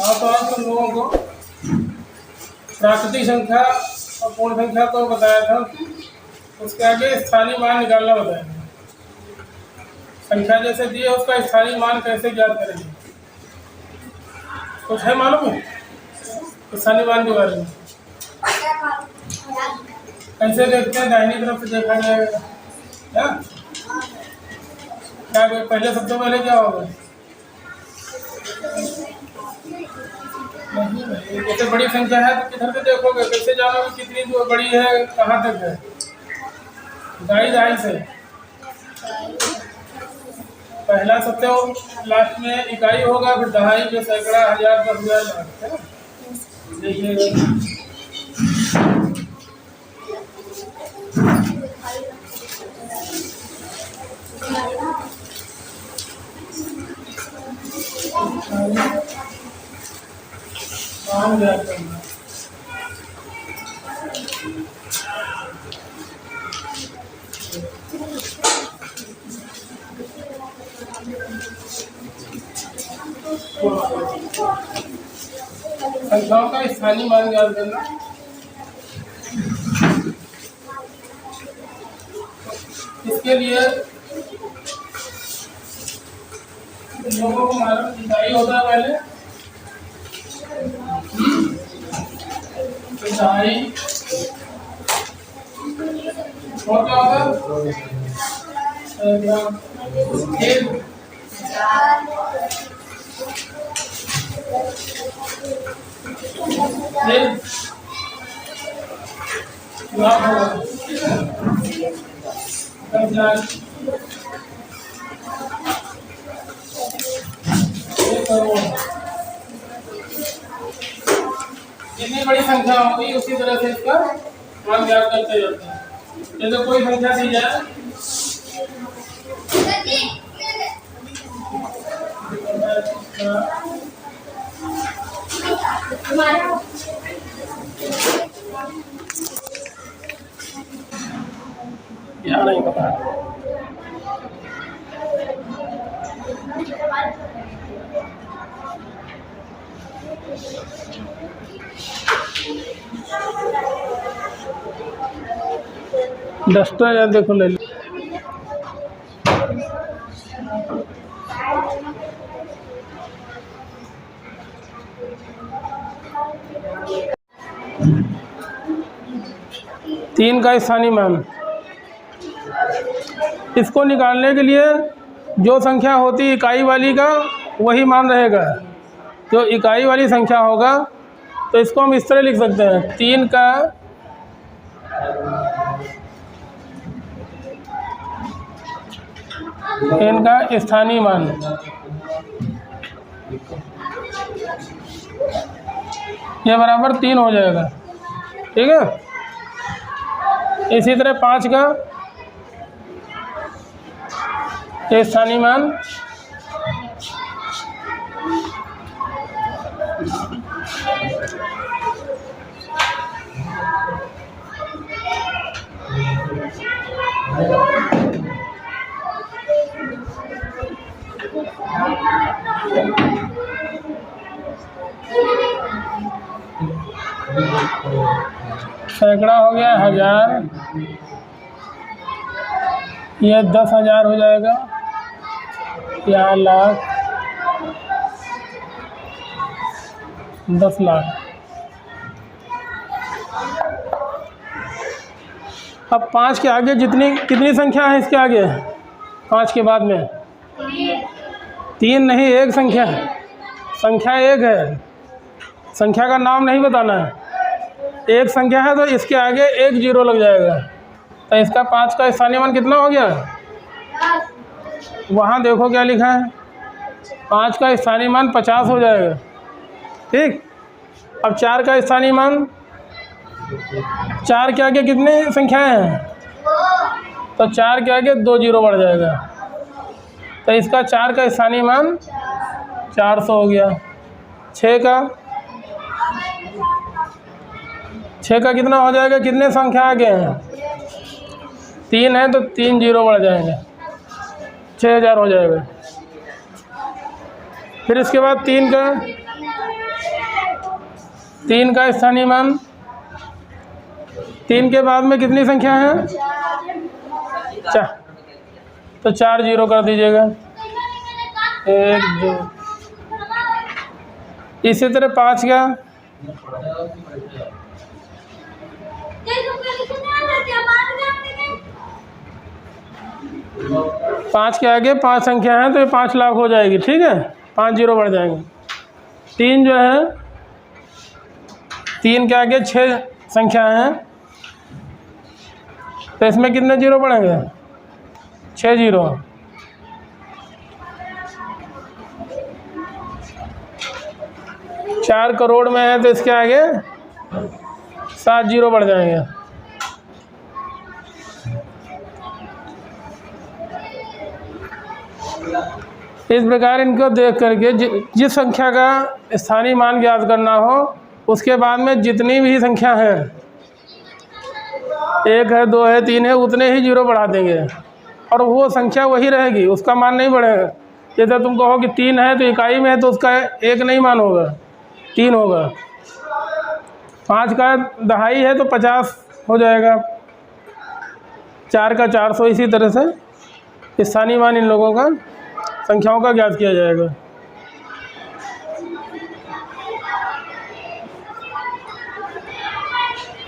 हाँ, तो आज तुम लोगों को प्राकृतिक संख्या और पूर्ण संख्या को बताया था, उसके आगे स्थानीय मान निकालना बताया था। संख्या जैसे दी है उसका स्थानीय मान कैसे ज्ञात करेंगे, कुछ है मालूम है स्थानीय मान के बारे में? कैसे देखते हैं? दाहिनी तरफ से देखा जाएगा क्या? पहले सबसे पहले क्या होगा? जैसे बड़ी संख्या है तो किधर से देखोगे? कैसे जानोगे कितनी जो बड़ी है, कहाँ तक है? दाई से पहला सबसे लास्ट में इकाई होगा, फिर दहाई, फिर सैकड़ा, हजार, 10,000, लाख, है ना? देखिए मान ज्ञात करना। संख्याओं का स्थानीय मान ज्ञात करना। इसके लिए लोगों को मालूम इकाई होता है पहले, इकाई और क्या होता है? जितनी बड़ी संख्या होगी उसी तरह से इसका मान ज्ञात करते जाते हैं। जैसे कोई संख्या दी जाए, यहाँ नहीं पता, डस्टर यार देखो ले लो। तीन का स्थानीय मान, इसको निकालने के लिए जो संख्या होती इकाई वाली का वही मान रहेगा। जो इकाई वाली संख्या होगा तो इसको हम इस तरह लिख सकते हैं, 3 का स्थानीय मान। ये बराबर 3 हो जाएगा, ठीक है। इसी तरह 5 का स्थानीय मान, सैकड़ा हो गया, 1000, यह 10,000 हो जाएगा, यहाँ लाख, 10 लाख। अब 5 के आगे कितनी संख्या है? इसके आगे 5 के बाद में 3 नहीं, एक संख्या है। संख्या एक है, संख्या का नाम नहीं बताना है। एक संख्या है तो इसके आगे 1 जीरो लग जाएगा। तो इसका 5 का स्थानीय मान कितना हो गया? वहाँ देखो क्या लिखा है, 5 का स्थानीय मान 50 हो जाएगा, ठीक। अब 4 का स्थानीय मान, 4 के आगे कितनी संख्याएं हैं? तो 4 के आगे 2 जीरो बढ़ जाएगा। तो इसका 4 का स्थानीय मान 400 हो गया। 6 का कितना हो जाएगा? कितने संख्या आगे हैं? 3 है तो 3 जीरो बढ़ जाएंगे, 6000 हो जाएगा। फिर इसके बाद 3 का 3 का स्थानीय मान, 3 के बाद में कितनी संख्या है? 4, तो 4 जीरो कर दीजिएगा। 1 2। इसी तरह 5 का, 5 के आगे 5 संख्या है तो ये 5 लाख हो जाएगी, ठीक है, 5 जीरो बढ़ जाएंगे। 3 जो है, 3 के आगे 6 संख्या है तो इसमें कितने जीरो बढ़ेंगे? 6 जीरो। 4 करोड़ में है तो इसके आगे 7 जीरो बढ़ जाएंगे। इस प्रकार इनको देख करके जिस संख्या का स्थानीय मान ज्ञात करना हो उसके बाद में जितनी भी संख्या है, 1 है 2 है 3 है, उतने ही जीरो बढ़ा देंगे और वो संख्या वही रहेगी, उसका मान नहीं बढ़ेगा। जैसे तुम कहो कि 3 है तो इकाई में है तो उसका 1 नहीं मान होगा, 3 होगा। 5 का दहाई है तो 50 हो जाएगा। 4 का 400। इसी तरह से स्थानीय मान इन लोगों का, संख्याओं का ज्ञात किया जाएगा।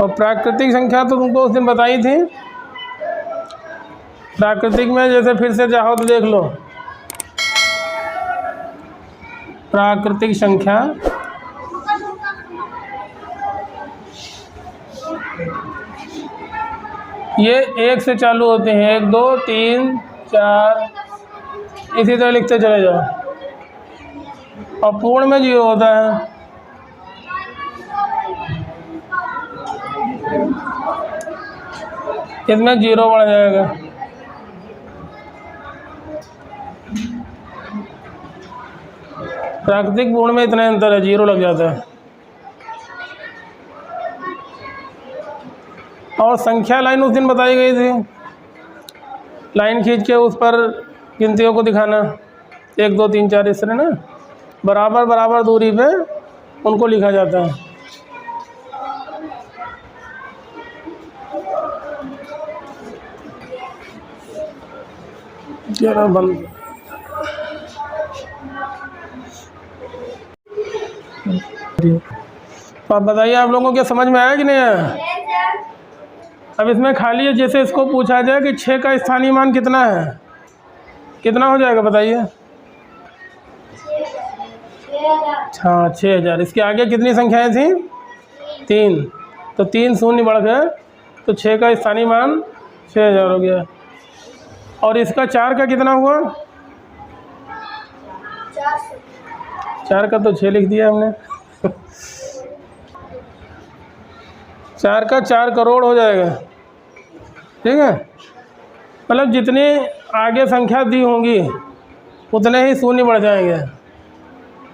और प्राकृतिक संख्या तो तुमको उस दिन बताई थी। प्राकृतिक में जैसे फिर से चाहो तो देख लो, प्राकृतिक संख्या ये 1 से चालू होते हैं, 1 2 3 4, इसी तरह लिखते चले जाओ। और पूर्ण में 0 होता है। इसमें 0 बढ़ जाएगा। प्राकृतिक पूर्ण में इतना अंतर है, 0 लग जाता है। और संख्या लाइन उस दिन बताई गई थी, लाइन खींच के उस पर गिनतियों को दिखाना, 1 2 3 4 इस तरह ना, बराबर बराबर दूरी पे उनको लिखा जाता है। जरा बंद। तो आप बताइए, आप लोगों को समझ में आया कि नहीं आया? अब इसमें खाली है, जैसे इसको पूछा जाए कि 6 का स्थानीय मान कितना है, कितना हो जाएगा बताइए? हाँ 6000। इसके आगे कितनी संख्याएं थी? 3, तो 3 शून्य बढ़ गए तो 6 का स्थानीय मान 6000 हो गया। और इसका 4 का कितना हुआ? 4 का तो 6 लिख दिया हमने। 4 का 4 करोड़ हो जाएगा, ठीक है। मतलब जितनी आगे संख्या दी होंगी उतने ही शून्य बढ़ जाएंगे।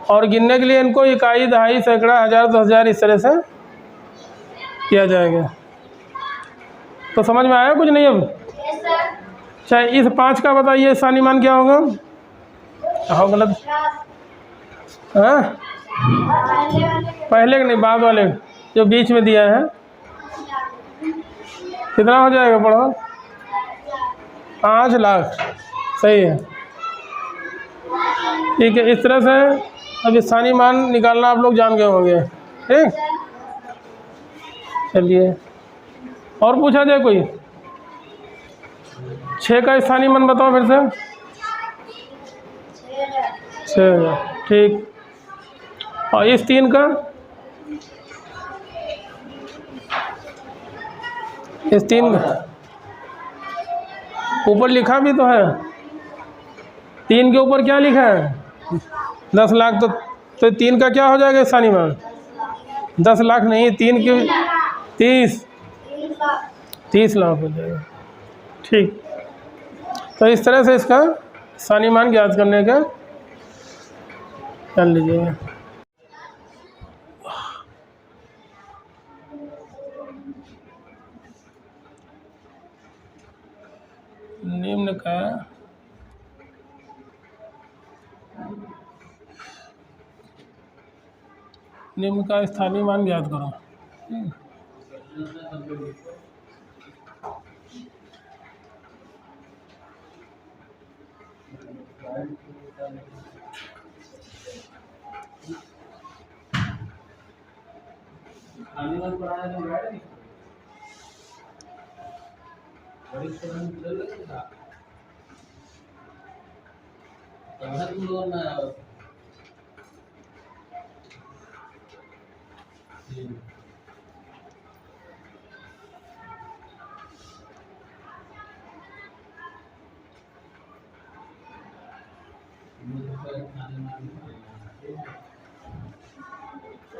और गिनने के लिए इनको इकाई दहाई सैकड़ा हज़ार 10,000 इस तरह से किया जाएगा। तो समझ में आया कुछ नहीं? अब अच्छा, इस 5 का बताइए स्थानीय मान क्या होगा? हाँ गलत, हाँ पहले के नहीं, बाद वाले जो बीच में दिया है, कितना हो जाएगा? पढ़ो। 5 लाख, सही है, ठीक है। इस तरह से अब स्थानीय मान निकालना आप लोग जान गए होंगे, ठीक। चलिए, और पूछा जाए कोई? 6 का स्थानीय मान बताओ फिर से। 6000, ठीक। और इस 3 का? इस 3 का ऊपर लिखा भी तो है, 3 के ऊपर क्या लिखा है? 10 लाख। तो 3 का क्या हो जाएगा स्थानीय मान? 10 लाख नहीं, 3 की 30 लाख हो जाएगा, ठीक। तो इस तरह से इसका स्थानीय मान ज्ञात करने का कर लीजिएगा। निम्न का निम्न का स्थानीय मान ज्ञात करो।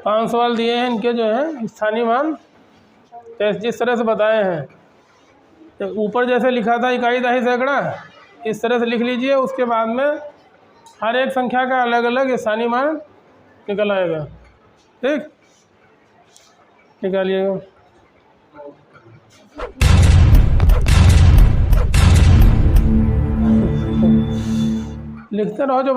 पाँच सवाल दिए हैं इनके जो है स्थानीय मान जिस तरह से बताए हैं, तो ऊपर जैसे लिखा था इकाई दहाई सैकड़ा, इस तरह से लिख लीजिए। उसके बाद में हर एक संख्या का अलग अलग स्थानीय मान निकल आएगा। ठीक, निकालिएगा। लिखते रहो जो